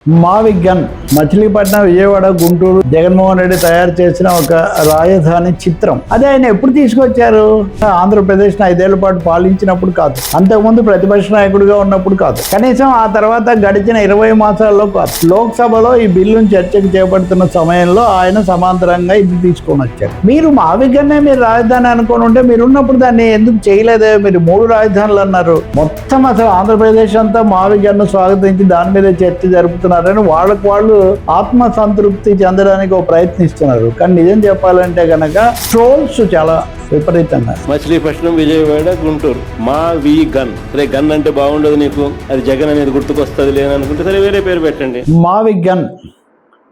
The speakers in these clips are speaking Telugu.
మావి గన్ మచిలీపట్నం, విజయవాడ, గుంటూరు జగన్మోహన్ రెడ్డి తయారు చేసిన ఒక రాజధాని చిత్రం. అదే ఆయన ఎప్పుడు తీసుకొచ్చారు? ఆంధ్రప్రదేశ్ 5 ఏళ్ల పాటు పాలించినప్పుడు కాదు, అంతకుముందు ప్రతిపక్ష నాయకుడిగా ఉన్నప్పుడు కాదు, కనీసం ఆ తర్వాత గడిచిన 20 మాసాల్లో కాదు. లోక్సభలో ఈ బిల్లును చర్చకు చేపడుతున్న సమయంలో ఆయన సమాంతరంగా ఇది తీసుకొని వచ్చారు. మీరు మావి గన్నే మీరు రాజధాని అనుకుని ఉంటే మీరున్నప్పుడు దాన్ని ఎందుకు చేయలేదే? మీరు 3 రాజధానులు అన్నారు. మొత్తం అసలు ఆంధ్రప్రదేశ్ అంతా మావి గన్ను స్వాగతించి దాని మీద చర్చ జరుపుతున్నారు. వాళ్ళకు వాళ్ళు ఆత్మ సంతృప్తి చెందడానికి ఒక ప్రయత్నిస్తున్నారు. కానీ నిజం చెప్పాలంటే గనక ట్రోల్స్ చాలా విపరీతంగా. మచిలీపట్నం, విజయవాడ, గుంటూరు మావి గన్. సరే, గన్ అంటే బాగుండదు నీకు, అది జగన్ అనేది గుర్తుకొస్తుంది లేననుకుంటే సరే వేరే పేరు పెట్టండి. మావి గన్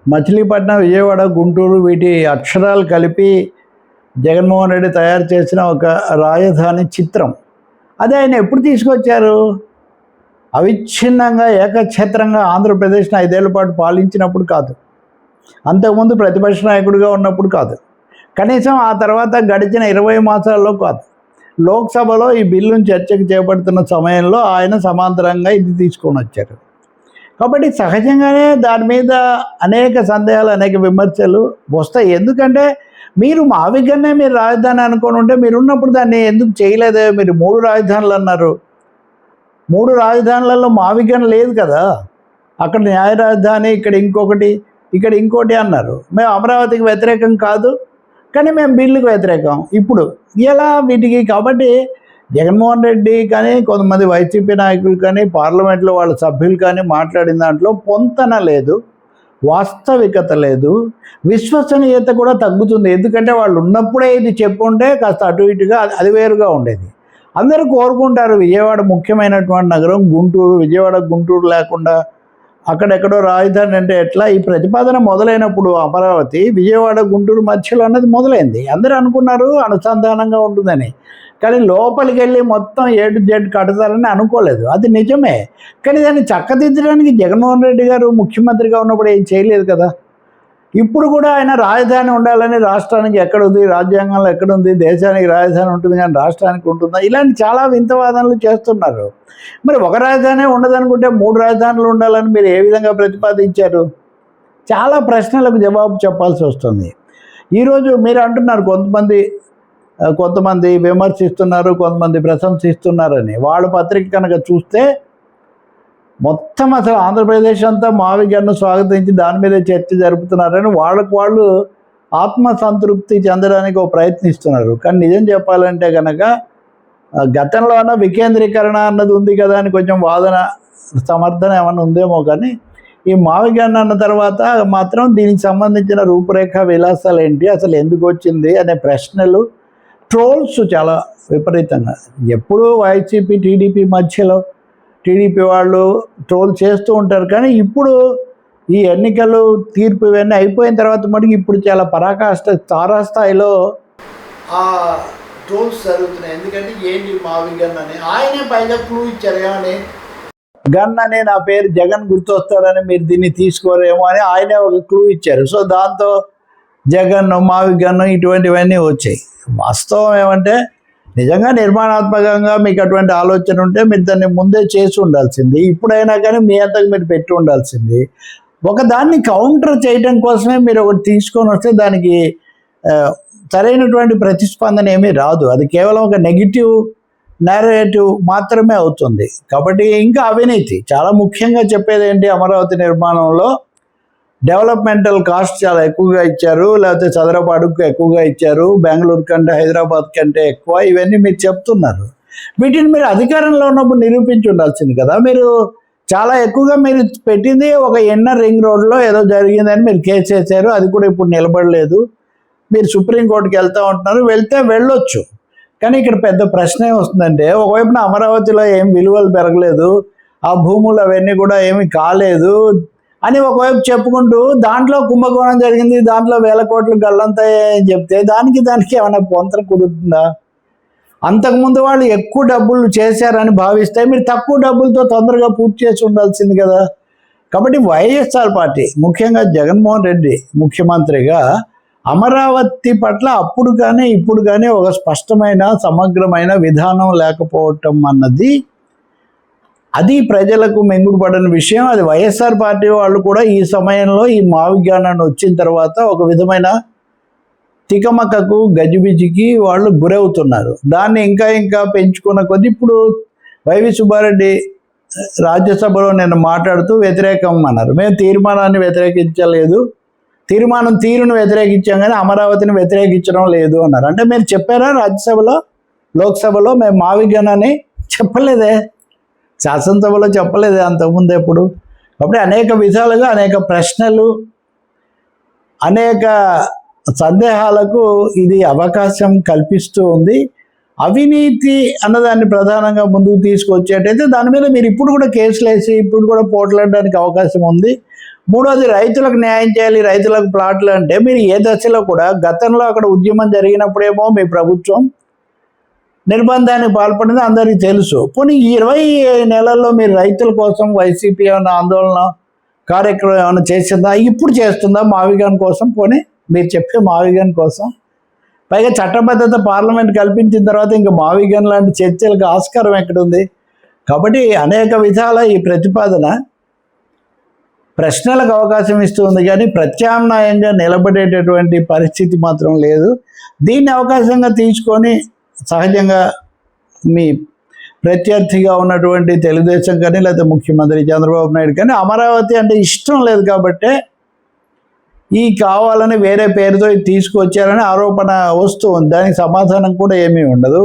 మచిలీపట్నం, విజయవాడ, గుంటూరు వీటి అక్షరాలు కలిపి జగన్మోహన్ రెడ్డి తయారు చేసిన ఒక రాజధాని చిత్రం. అదే ఆయన ఎప్పుడు తీసుకొచ్చారు? అవిచ్ఛిన్నంగా ఏకఛత్రంగా ఆంధ్రప్రదేశ్ని 5 ఏళ్ల పాటు పాలించినప్పుడు కాదు, అంతకుముందు ప్రతిపక్ష నాయకుడిగా ఉన్నప్పుడు కాదు, కనీసం ఆ తర్వాత గడిచిన 20 మాసాల్లో కాదు. లోక్సభలో ఈ బిల్లును చర్చకు చేపడుతున్న సమయంలో ఆయన సమాంతరంగా ఇది తీసుకొని వచ్చారు. కాబట్టి సహజంగానే దాని మీద అనేక సందేహాలు, అనేక విమర్శలు వస్తాయి. ఎందుకంటే మీరు మావి గన్నే మీరు రాజధాని అనుకుని ఉంటే మీరున్నప్పుడు దాన్ని ఎందుకు చేయలేదే? మీరు 3 రాజధానులు అన్నారు. 3 రాజధానులలో మావి గన్ లేదు కదా. అక్కడ న్యాయ రాజధాని, ఇక్కడ ఇంకొకటి, ఇక్కడ ఇంకోటి అన్నారు. మేము అమరావతికి వ్యతిరేకం కాదు, కానీ మేము బిల్లుకు వ్యతిరేకం. ఇప్పుడు ఎలా వీటికి? కాబట్టి జగన్మోహన్ రెడ్డి కానీ కొంతమంది వైసీపీ నాయకులు కానీ పార్లమెంట్లో వాళ్ళ సభ్యులు కానీ మాట్లాడిన దాంట్లో పొంతన లేదు, వాస్తవికత లేదు, విశ్వసనీయత కూడా తగ్గుతుంది. ఎందుకంటే వాళ్ళు ఉన్నప్పుడే ఇది చెప్పుంటే కాస్త అటు ఇటుగా అది వేరుగా ఉండేది. అందరూ కోరుకుంటారు విజయవాడ ముఖ్యమైనటువంటి నగరం, గుంటూరు, విజయవాడ గుంటూరు లేకుండా అక్కడెక్కడో రాజధాని అంటే ఎట్లా? ఈ ప్రతిపాదన మొదలైనప్పుడు అమరావతి విజయవాడ గుంటూరు మధ్యలో అన్నది మొదలైంది. అందరూ అనుకున్నారు అనుసంధానంగా ఉంటుందని, కానీ లోపలికి వెళ్ళి మొత్తం A to Z కడతారని అనుకోలేదు. అది నిజమే, కానీ దాన్ని చక్కదిద్దడానికి జగన్మోహన్ రెడ్డి గారు ముఖ్యమంత్రిగా ఉన్నప్పుడు ఏం చేయలేదు కదా. ఇప్పుడు కూడా ఆయన రాజధాని ఉండాలని, రాష్ట్రానికి ఎక్కడుంది, రాజ్యాంగంలో ఎక్కడుంది, దేశానికి రాజధాని ఉంటుంది కానీ రాష్ట్రానికి ఉంటుందా? ఇలాంటి చాలా వింత వాదనలు చేస్తున్నారు. మరి ఒక రాజధాని ఉండదనుకుంటే 3 రాజధానులు ఉండాలని మీరు ఏ విధంగా ప్రతిపాదించారు? చాలా ప్రశ్నలకు జవాబు చెప్పాల్సి వస్తుంది. ఈరోజు మీరు అంటున్నారు కొంతమంది విమర్శిస్తున్నారు, కొంతమంది ప్రశంసిస్తున్నారని. వాళ్ళ పత్రిక కనుక చూస్తే మొత్తం అసలు ఆంధ్రప్రదేశ్ అంతా మావి గన్ను స్వాగతించి దాని మీద చర్చ జరుపుతున్నారని వాళ్ళకు వాళ్ళు ఆత్మ సంతృప్తి చెందడానికి ఒక ప్రయత్నిస్తున్నారు. కానీ నిజం చెప్పాలంటే కనుక గతంలోన వికేంద్రీకరణ అన్నది ఉంది కదా అని కొంచెం వాదన, సమర్థన ఏమైనా ఉందేమో, కానీ ఈ మావి గన్ను అన్న తర్వాత మాత్రం దీనికి సంబంధించిన రూపురేఖ విలాసాలు ఏంటి, అసలు ఎందుకు వచ్చింది అనే ప్రశ్నలు, ట్రోల్స్ చాలా విపరీతంగా. ఎప్పుడూ వైసీపీ టీడీపీ మధ్యలో టీడీపీ వాళ్ళు ట్రోల్ చేస్తూ ఉంటారు. కానీ ఇప్పుడు ఈ ఎన్నికలు తీర్పు ఇవన్నీ అయిపోయిన తర్వాత మటుకు ఇప్పుడు చాలా పరాకాష్ట తారాస్థాయిలో ఆ ట్రోల్స్ జరుగుతున్నాయి. ఎందుకంటే ఏంటి మావి గన్ అని ఆయనే పైగా క్లూ ఇచ్చారు. ఏమని? గన్ అనే నా పేరు జగన్ గుర్తొస్తాడని మీరు దీన్ని తీసుకోరేమో అని ఆయనే ఒక క్లూ ఇచ్చారు. సో దాంతో జగన్, మావి గన్ను ఇటువంటివన్నీ వచ్చాయి. వాస్తవం ఏమంటే నిజంగా నిర్మాణాత్మకంగా మీకు అటువంటి ఆలోచన ఉంటే మీరు దాన్ని ముందే చేసి ఉండాల్సింది. ఇప్పుడైనా కానీ మీ అంతకు మీరు పెట్టి ఉండాల్సింది. ఒకదాన్ని కౌంటర్ చేయడం కోసమే మీరు ఒకటి తీసుకొని వస్తే దానికి సరైనటువంటి ప్రతిస్పందన ఏమీ రాదు. అది కేవలం ఒక నెగిటివ్ నేరేటివ్ మాత్రమే అవుతుంది. కాబట్టి ఇంకా అవినీతి చాలా ముఖ్యంగా చెప్పేది ఏంటి? అమరావతి నిర్మాణంలో డెవలప్మెంటల్ కాస్ట్ చాలా ఎక్కువగా ఇచ్చారు, లేకపోతే చదరపు అడుగుకు ఎక్కువగా ఇచ్చారు, బెంగళూరు కంటే హైదరాబాద్ కంటే ఎక్కువ, ఇవన్నీ మీరు చెప్తున్నారు. వీటిని మీరు అధికారంలో ఉన్నప్పుడు నిరూపించి ఉండాల్సింది కదా. మీరు చాలా ఎక్కువగా మీరు పెట్టింది ఒక ఇన్నర్ రింగ్ రోడ్లో ఏదో జరిగిందని మీరు కేసు వేశారు, అది కూడా ఇప్పుడు నిలబడలేదు. మీరు సుప్రీంకోర్టుకి వెళ్తూ ఉంటున్నారు, వెళ్ళొచ్చు. కానీ ఇక్కడ పెద్ద ప్రశ్న ఏమొస్తుందంటే, ఒకవైపున అమరావతిలో ఏం విలువలు పెరగలేదు, ఆ భూములు అవన్నీ కూడా ఏమీ కాలేదు అని ఒకవైపు చెప్పుకుంటూ దాంట్లో కుంభకోణం జరిగింది, దాంట్లో 1000 కోట్లు గల్లంతాయి అని చెప్తే దానికి ఏమైనా పొంతన కుదురుతుందా? అంతకుముందు వాళ్ళు ఎక్కువ డబ్బులు చేశారని భావిస్తే మీరు తక్కువ డబ్బులతో తొందరగా పూర్తి చేసి ఉండాల్సింది కదా. కాబట్టి వైఎస్ఆర్ పార్టీ, ముఖ్యంగా జగన్మోహన్ రెడ్డి ముఖ్యమంత్రిగా అమరావతి పట్ల అప్పుడు కానీ ఇప్పుడు కానీ ఒక స్పష్టమైన సమగ్రమైన విధానం లేకపోవటం అన్నది అది ప్రజలకు మెంగుడు పడని విషయం. అది వైఎస్ఆర్ పార్టీ వాళ్ళు కూడా ఈ సమయంలో ఈ మావిజ్ఞానాన్ని వచ్చిన తర్వాత ఒక విధమైన తికమకకు గజిబిజికి వాళ్ళు గురవుతున్నారు. దాన్ని ఇంకా పెంచుకున్న కొద్దీ ఇప్పుడు వైవి సుబ్బారెడ్డి రాజ్యసభలో నేను మాట్లాడుతూ వ్యతిరేకం అన్నారు. మేము తీర్మానాన్ని వ్యతిరేకించలేదు, తీర్మానం తీరును వ్యతిరేకించాం కానీ అమరావతిని వ్యతిరేకించడం లేదు అన్నారు. అంటే మీరు చెప్పారా రాజ్యసభలో, లోక్సభలో మేము మావిజ్ఞానాన్ని చెప్పలేదే, శాసనసభలో చెప్పలేదే అంతకుముందు ఎప్పుడు. కాబట్టి అనేక విధాలుగా అనేక ప్రశ్నలు, అనేక సందేహాలకు ఇది అవకాశం కల్పిస్తూ ఉంది. అవినీతి అన్నదాన్ని ప్రధానంగా ముందుకు తీసుకొచ్చేటైతే దాని మీద మీరు ఇప్పుడు కూడా కేసులు వేసి ఇప్పుడు కూడా పోట్లాడడానికి అవకాశం ఉంది. మూడోది, రైతులకు న్యాయం చేయాలి, రైతులకు ప్లాట్లు అంటే మీరు ఏ దశలో కూడా గతంలో అక్కడ ఉద్యమం జరిగినప్పుడేమో మీ ప్రభుత్వం నిర్బంధానికి పాల్పడింది అందరికీ తెలుసు. పోనీ ఈ 20 నెలల్లో మీరు రైతుల కోసం వైసీపీ ఏమైనా ఆందోళన కార్యక్రమం ఏమైనా చేసిందా? ఇప్పుడు చేస్తుందా మావిగాన్ కోసం? పోనీ మీరు చెప్పే మావిగాన్ కోసం. పైగా చట్టబద్ధత పార్లమెంట్ కల్పించిన తర్వాత ఇంకా మావిగాన్ లాంటి చర్చలకు ఆస్కారం ఎక్కడుంది? కాబట్టి అనేక విధాల ఈ ప్రతిపాదన ప్రశ్నలకు అవకాశం ఇస్తుంది కానీ ప్రత్యామ్నాయంగా నిలబడేటటువంటి పరిస్థితి మాత్రం లేదు. దీన్ని అవకాశంగా తీసుకొని సహజంగా మీ ప్రత్యర్థిగా ఉన్నటువంటి తెలుగుదేశం కానీ లేకపోతే ముఖ్యమంత్రి చంద్రబాబు నాయుడు కానీ అమరావతి అంటే ఇష్టం లేదు కాబట్టే ఈ కావాలని వేరే పేరుతో తీసుకొచ్చారని ఆరోపణ వస్తూ ఉంది. దానికి సమాధానం కూడా ఏమీ ఉండదు.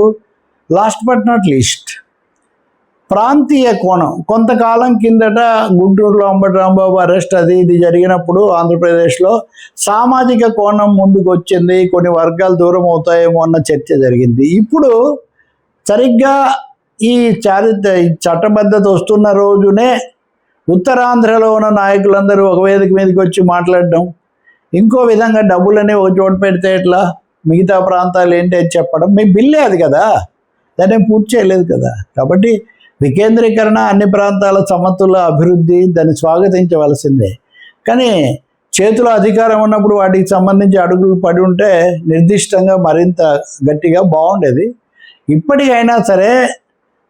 లాస్ట్ బట్ నాట్ లీస్ట్, ప్రాంతీయ కోణం. కొంతకాలం కిందట గుంటూరులో అంబటి రాంబాబు అరెస్ట్ అది ఇది జరిగినప్పుడు ఆంధ్రప్రదేశ్లో సామాజిక కోణం ముందుకు వచ్చింది, కొన్ని వర్గాలు దూరం అవుతాయేమో అన్న చర్చ జరిగింది. ఇప్పుడు సరిగ్గా ఈ చట్టబద్ధత వస్తున్న రోజునే ఉత్తరాంధ్రలో ఉన్న నాయకులందరూ ఒక వేదిక మీదకి వచ్చి మాట్లాడడం, ఇంకో విధంగా డబ్బులని ఒక చోట పెడితే ఎట్లా, మిగతా ప్రాంతాలు ఏంటి అని చెప్పడం. మీ బిల్లే అది కదా, దాన్ని పూర్తి చేయలేదు కదా. కాబట్టి వికేంద్రీకరణ, అన్ని ప్రాంతాల సమతుల అభివృద్ధి, దాన్ని స్వాగతించవలసిందే. కానీ చేతిలో అధికారం ఉన్నప్పుడు వాటికి సంబంధించి అడుగులు పడి ఉంటే నిర్దిష్టంగా మరింత గట్టిగా బాగుండేది. ఇప్పటికైనా సరే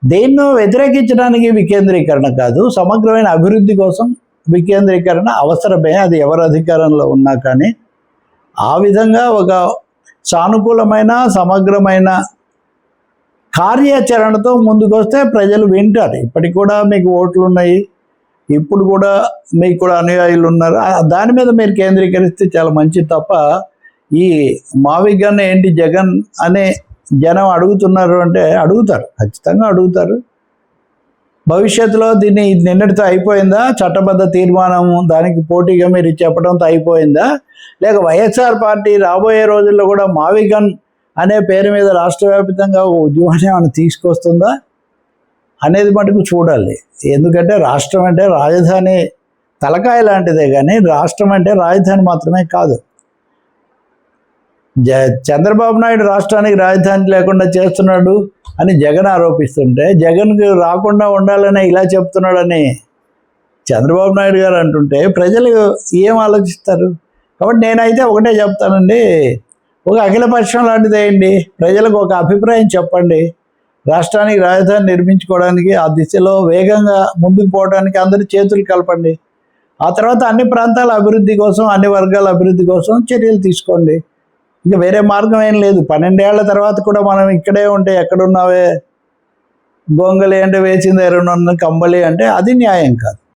దేన్నో వ్యతిరేకించడానికి వికేంద్రీకరణ కాదు, సమగ్రమైన అభివృద్ధి కోసం వికేంద్రీకరణ అవసరమే, అది ఎవరు అధికారంలో ఉన్నా. కానీ ఆ విధంగా ఒక సానుకూలమైన సమగ్రమైన కార్యాచరణతో ముందుకు వస్తే ప్రజలు వింటారు. ఇప్పటికి కూడా మీకు ఓట్లు ఉన్నాయి, ఇప్పుడు కూడా మీకు కూడా అనుయాయులు ఉన్నారు. దాని మీద మీరు కేంద్రీకరిస్తే చాలా మంచిది తప్ప ఈ మావిగన్ ఏంటి జగన్ అనే జనం అడుగుతున్నారు అంటే అడుగుతారు, ఖచ్చితంగా అడుగుతారు. భవిష్యత్తులో దీన్ని నిన్నటితో అయిపోయిందా? చట్టబద్ధ తీర్మానం దానికి పోటీగా మీరు చెప్పడంతో అయిపోయిందా? లేక వైఎస్ఆర్ పార్టీ రాబోయే రోజుల్లో కూడా మావిగన్ అనే పేరు మీద రాష్ట్ర వ్యాప్తంగా ఒక ఉద్యమాన్ని ఏమైనా తీసుకొస్తుందా అనేది మటుకు చూడాలి. ఎందుకంటే రాష్ట్రం అంటే రాజధాని తలకాయ లాంటిదే కానీ రాష్ట్రం అంటే రాజధాని మాత్రమే కాదు. చంద్రబాబు నాయుడు రాష్ట్రానికి రాజధాని లేకుండా చేస్తున్నాడు అని జగన్ ఆరోపిస్తుంటే, జగన్కి రాకుండా ఉండాలని ఇలా చెప్తున్నాడని చంద్రబాబు నాయుడు గారు అంటుంటే ప్రజలు ఏం ఆలోచిస్తారు? కాబట్టి నేనైతే ఒకటే చెప్తానండి, ఒక అఖిలపక్షం లాంటిది వేయండి, ప్రజలకు ఒక అభిప్రాయం చెప్పండి. రాష్ట్రానికి రాజధాని నిర్మించుకోవడానికి ఆ దిశలో వేగంగా ముందుకు పోవడానికి అందరూ చేతులు కలపండి. ఆ తర్వాత అన్ని ప్రాంతాల అభివృద్ధి కోసం, అన్ని వర్గాల అభివృద్ధి కోసం చర్యలు తీసుకోండి. ఇంకా వేరే మార్గం ఏం లేదు. 12 ఏళ్ల తర్వాత కూడా మనం ఇక్కడే ఉంటే ఎక్కడున్నావే గొంగలి అంటే వేసింది ఎరువున్న కంబలి అంటే అది న్యాయం కాదు.